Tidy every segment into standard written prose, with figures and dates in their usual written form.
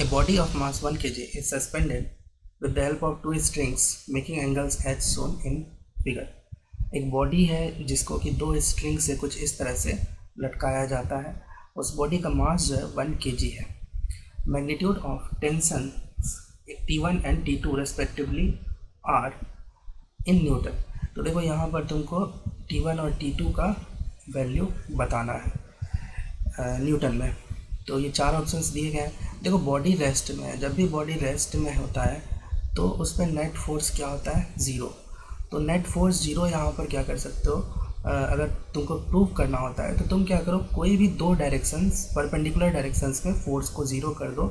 A body of mass 1 kg is suspended with the help of two strings making angles as shown in figure. एक body है जिसको कि दो string से कुछ इस तरह से लटकाया जाता है. उस बॉडी का मास जो है 1 kg है. Magnitude of tension T1 and T2 respectively are in newton. तो देखो यहाँ पर तुमको T1 और T2 का वैल्यू बताना है न्यूटन में. तो ये चार ऑप्शंस दिए गए हैं. देखो बॉडी रेस्ट में है, जब भी बॉडी रेस्ट में होता है तो उस पर नेट फोर्स क्या होता है, ज़ीरो. तो नेट फोर्स ज़ीरो यहाँ पर क्या कर सकते हो, अगर तुमको प्रूव करना होता है तो तुम क्या करो, कोई भी दो डायरेक्शंस परपेंडिकुलर डायरेक्शंस में फोर्स को ज़ीरो कर दो.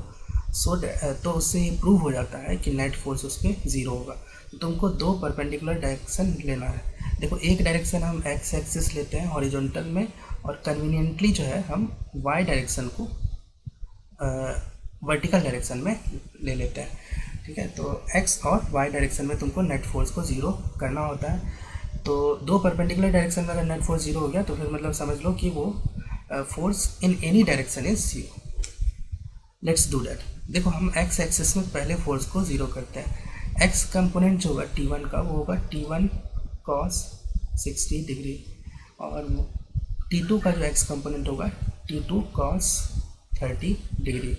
तो उससे ये प्रूव हो जाता है कि नेट फोर्स उस पर ज़ीरो होगा. तो तुमको दो परपेंडिकुलर डायरेक्शन लेना है. देखो एक डायरेक्शन हम एक्स एक्सिस लेते हैं हॉरिजॉन्टल में, और कन्वीनियंटली जो है हम वाई डायरेक्शन को वर्टिकल डायरेक्शन में ले लेते हैं. ठीक है, तो एक्स और वाई डायरेक्शन में तुमको नेट फोर्स को ज़ीरो करना होता है. तो दो परपेंडिकुलर डायरेक्शन में अगर नेट फोर्स ज़ीरो हो गया तो फिर मतलब समझ लो कि वो force in any direction is zero. Let's do that. देखो हम एक्स एक्सिस में पहले फोर्स को ज़ीरो करते हैं. एक्स कंपोनेंट जो होगा T1 का वो होगा T1 cos 60 डिग्री, और T2 का जो एक्स कंपोनेंट होगा T2 cos 30 डिग्री.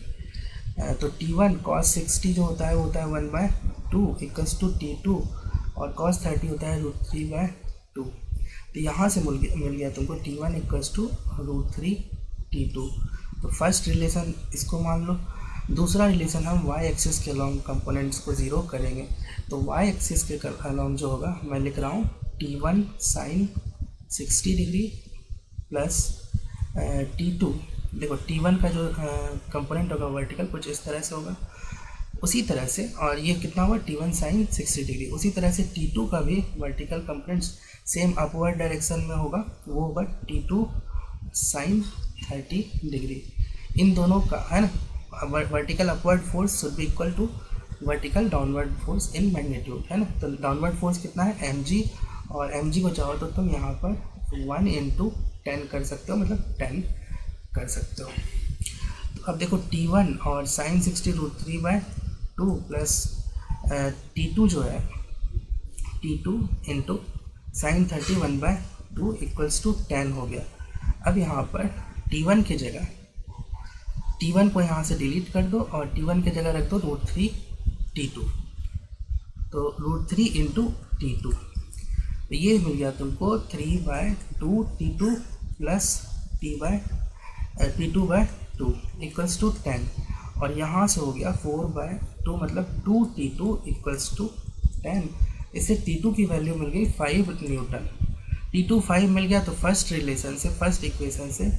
तो T1 cos 60 जो होता है वो होता है 1/2 इक्वल्स टू T2, और cos 30 होता है √3/2. तो यहाँ से मिल गया तुमको T1 इक्वल्स टू √3 T2. तो फर्स्ट रिलेशन इसको मान लो. दूसरा रिलेशन हम y एक्सिस के अलॉन्ग कंपोनेंट्स को ज़ीरो करेंगे. तो y एक्सिस के अलॉन्ग जो होगा मैं लिख रहा हूँ T1 sin 60 degree plus T2. देखो T1 का जो कंपोनेंट होगा वर्टिकल कुछ इस तरह से होगा, उसी तरह से, और ये कितना होगा T1 sin 60 डिग्री. उसी तरह से T2 का भी vertical component same upward direction में होगा, वो होगा T2 sin 30 डिग्री. इन दोनों का है ना, vertical upward force should be equal to vertical downward force in magnitude, है ना. तो डाउनवर्ड फोर्स कितना है mg, और mg को चाहो तो तुम यहाँ पर 1 × 10 कर सकते हो, मतलब 10 कर सकते हो. तो अब देखो T1 और sin 60 √3/2 प्लस T2 जो है T2 × sin 30 1/2 इक्वल्स टू 10 हो गया. अब यहाँ पर T1 की जगह T1 को यहाँ से डिलीट कर दो और T1 की जगह रख दो √3 T2. तो √3 × T2, तो ये मिल गया तुमको 3/2 T2 plus T2/2 equals to 10, और यहाँ से हो गया 4/2 मतलब 2 T2 इक्वल्स टू 10. इससे T2 की वैल्यू मिल गई 5 न्यूटन. T2 5 मिल गया, तो फर्स्ट रिलेशन से, फर्स्ट इक्वेशन से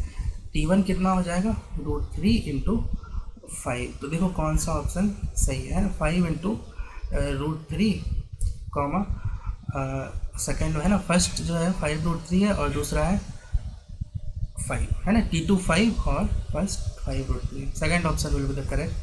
T1 कितना हो जाएगा, √3 × 5. तो देखो कौन सा ऑप्शन सही है, 5 × √3 कॉमा सेकेंड है ना, फर्स्ट जो है 5√3 है और दूसरा है 5, है ना. T2 5 और first 5√3. Second option will be the correct